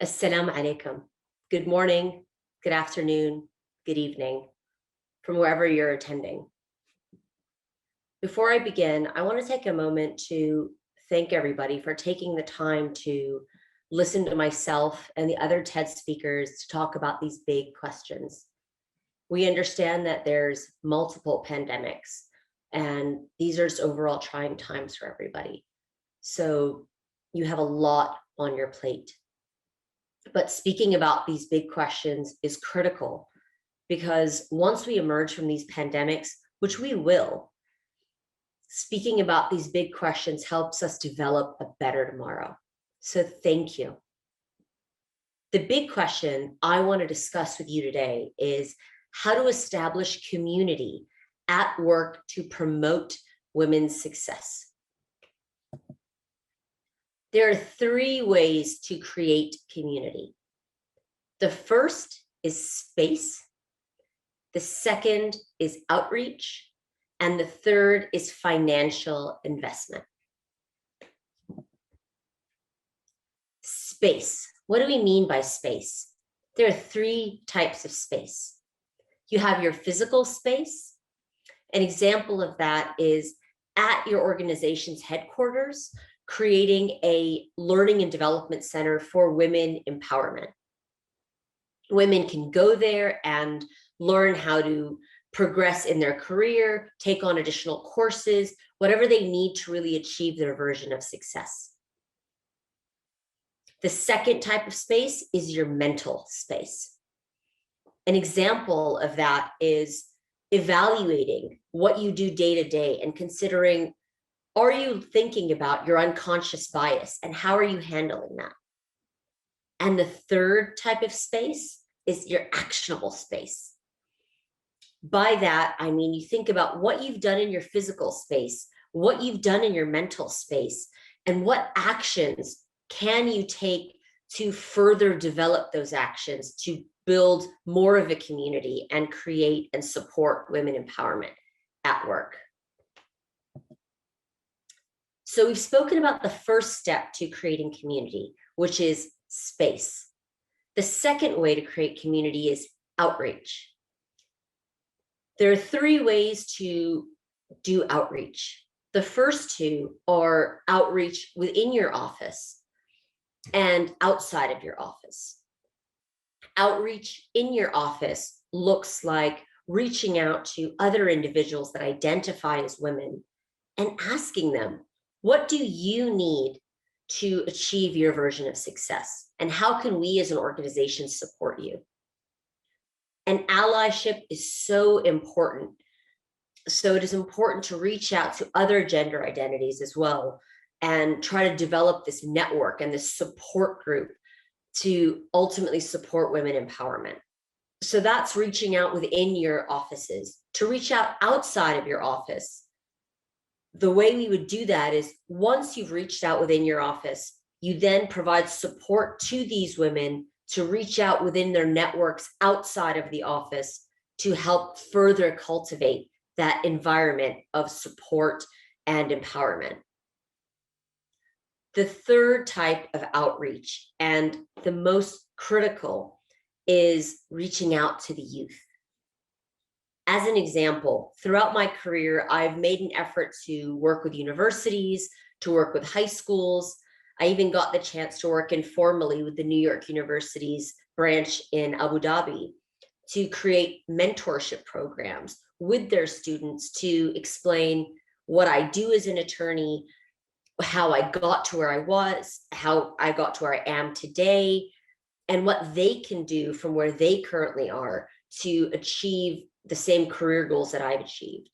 Assalamu alaikum. Good morning, good afternoon, good evening, from wherever you're attending. Before I begin, I want to take a moment to thank everybody for taking the time to listen to myself and the other TED speakers to talk about these big questions. We understand that there's multiple pandemics, and these are just overall trying times for everybody. So you have a lot on your plate. But speaking about these big questions is critical because once we emerge from these pandemics, which we will, speaking about these big questions helps us develop a better tomorrow. So thank you. The big question I want to discuss with you today is how to establish community at work to promote women's success. There are three ways to create community. The first is space. The second is outreach. And the third is financial investment. Space. What do we mean by space? There are three types of space. You have your physical space. An example of that is at your organization's headquarters, creating a learning and development center for women empowerment. Women can go there and learn how to progress in their career, take on additional courses, whatever they need to really achieve their version of success. The second type of space is your mental space. An example of that is evaluating what you do day to day and considering, are you thinking about your unconscious bias and how are you handling that? And the third type of space is your actionable space. By that, I mean, you think about what you've done in your physical space, what you've done in your mental space, and what actions can you take to further develop those actions to build more of a community and create and support women empowerment at work. So we've spoken about the first step to creating community, which is space. The second way to create community is outreach. There are three ways to do outreach. The first two are outreach within your office and outside of your office. Outreach in your office looks like reaching out to other individuals that identify as women and asking them, what do you need to achieve your version of success? And how can we as an organization support you? And allyship is so important. So it is important to reach out to other gender identities as well and try to develop this network and this support group to ultimately support women empowerment. So that's reaching out within your offices. To reach out outside of your office, the way we would do that is once you've reached out within your office, you then provide support to these women to reach out within their networks outside of the office to help further cultivate that environment of support and empowerment. The third type of outreach, and the most critical, is reaching out to the youth. As an example, throughout my career, I've made an effort to work with universities, to work with high schools. I even got the chance to work informally with the New York University's branch in Abu Dhabi to create mentorship programs with their students to explain what I do as an attorney, how I got to where I was, how I got to where I am today, and what they can do from where they currently are to achieve the same career goals that I've achieved.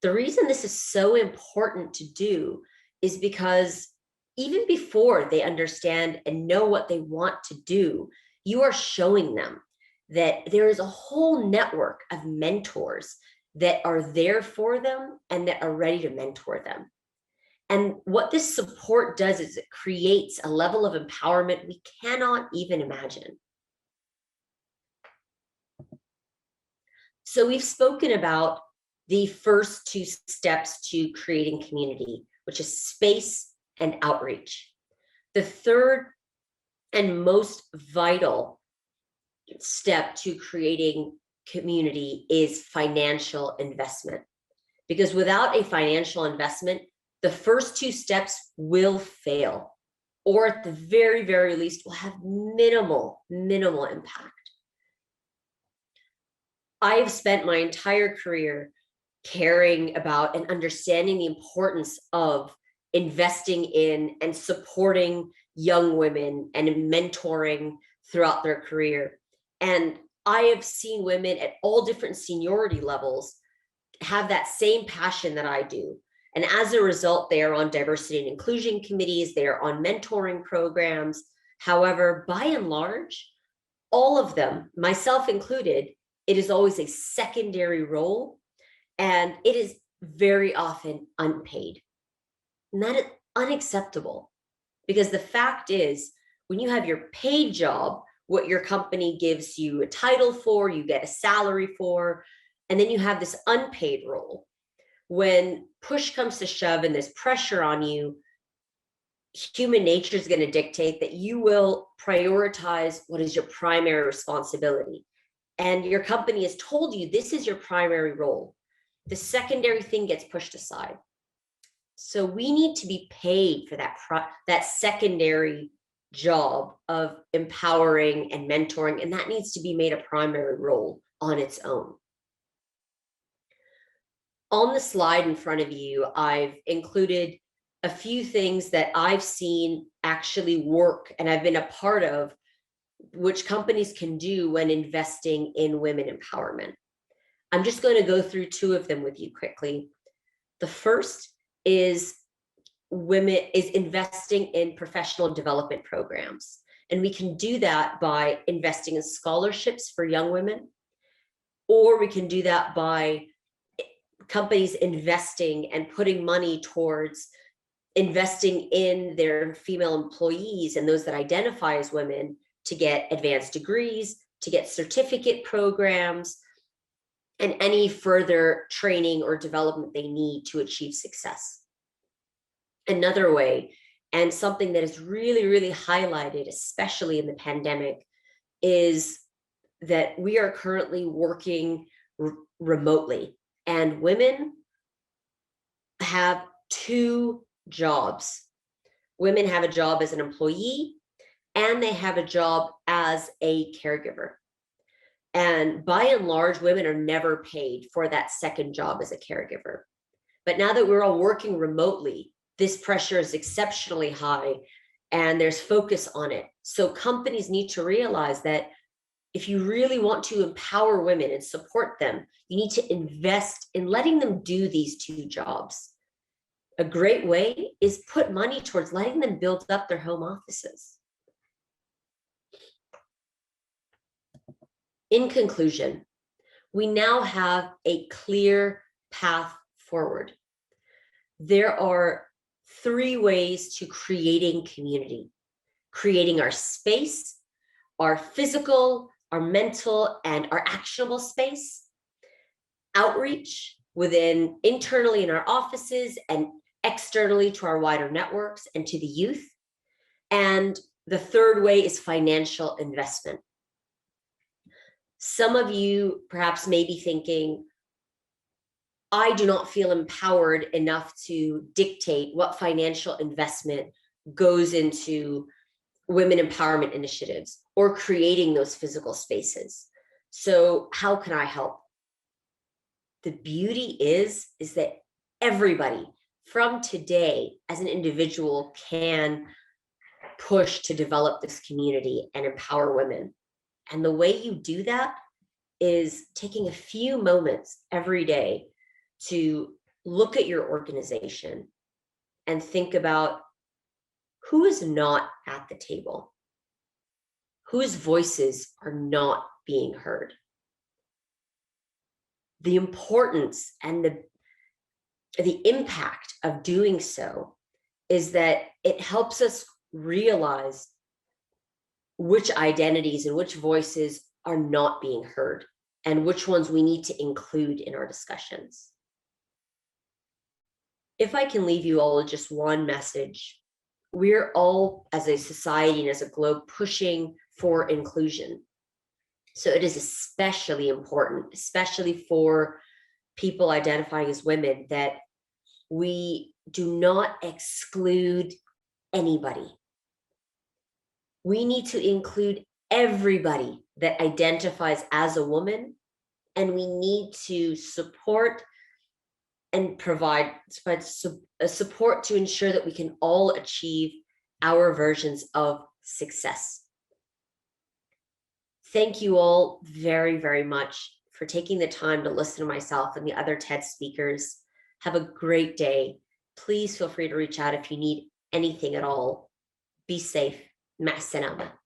The reason this is so important to do is because even before they understand and know what they want to do, you are showing them that there is a whole network of mentors that are there for them and that are ready to mentor them. And what this support does is it creates a level of empowerment we cannot even imagine. So we've spoken about the first two steps to creating community, which is space and outreach. The third and most vital step to creating community is financial investment. Because without a financial investment, the first two steps will fail, or at the very, very least, will have minimal impact. I've spent my entire career caring about and understanding the importance of investing in and supporting young women and mentoring throughout their career. And I have seen women at all different seniority levels have that same passion that I do. And as a result, they are on diversity and inclusion committees, they are on mentoring programs. However, by and large, all of them, myself included, it is always a secondary role, and it is very often unpaid. And that is unacceptable, because the fact is, when you have your paid job, what your company gives you a title for, you get a salary for, and then you have this unpaid role. When push comes to shove and there's pressure on you, human nature is going to dictate that you will prioritize what is your primary responsibility. And your company has told you this is your primary role. The secondary thing gets pushed aside. So we need to be paid for that secondary job of empowering and mentoring, and that needs to be made a primary role on its own. On the slide in front of you, I've included a few things that I've seen actually work and I've been a part of, which companies can do when investing in women empowerment. I'm just going to go through two of them with you quickly. The first is investing in professional development programs. And we can do that by investing in scholarships for young women, or we can do that by companies investing and putting money towards investing in their female employees and those that identify as women to get advanced degrees, to get certificate programs, and any further training or development they need to achieve success. Another way, and something that is really, really highlighted, especially in the pandemic, is that we are currently working remotely, and women have two jobs. Women have a job as an employee, and they have a job as a caregiver. And by and large, women are never paid for that second job as a caregiver. But now that we're all working remotely, this pressure is exceptionally high and there's focus on it. So companies need to realize that if you really want to empower women and support them, you need to invest in letting them do these two jobs. A great way is put money towards letting them build up their home offices. In conclusion, we now have a clear path forward. There are three ways to creating community: creating our space, our physical, our mental, and our actionable space; outreach within internally in our offices and externally to our wider networks and to the youth; and the third way is financial investment. Some of you perhaps may be thinking, I do not feel empowered enough to dictate what financial investment goes into women empowerment initiatives or creating those physical spaces. So how can I help? The beauty is that everybody from today as an individual can push to develop this community and empower women. And the way you do that is taking a few moments every day to look at your organization and think about who is not at the table, whose voices are not being heard. The importance and the impact of doing so is that it helps us realize which identities and which voices are not being heard and which ones we need to include in our discussions. If I can leave you all with just one message we're all, as a society and as a globe, pushing for inclusion. So it is especially important, especially for people identifying as women, that we do not exclude anybody. We need to include everybody that identifies as a woman, and we need to support and provide support to ensure that we can all achieve our versions of success. Thank you all very, very much for taking the time to listen to myself and the other TED speakers. Have a great day. Please feel free to reach out if you need anything at all. Be safe. مع السلامة.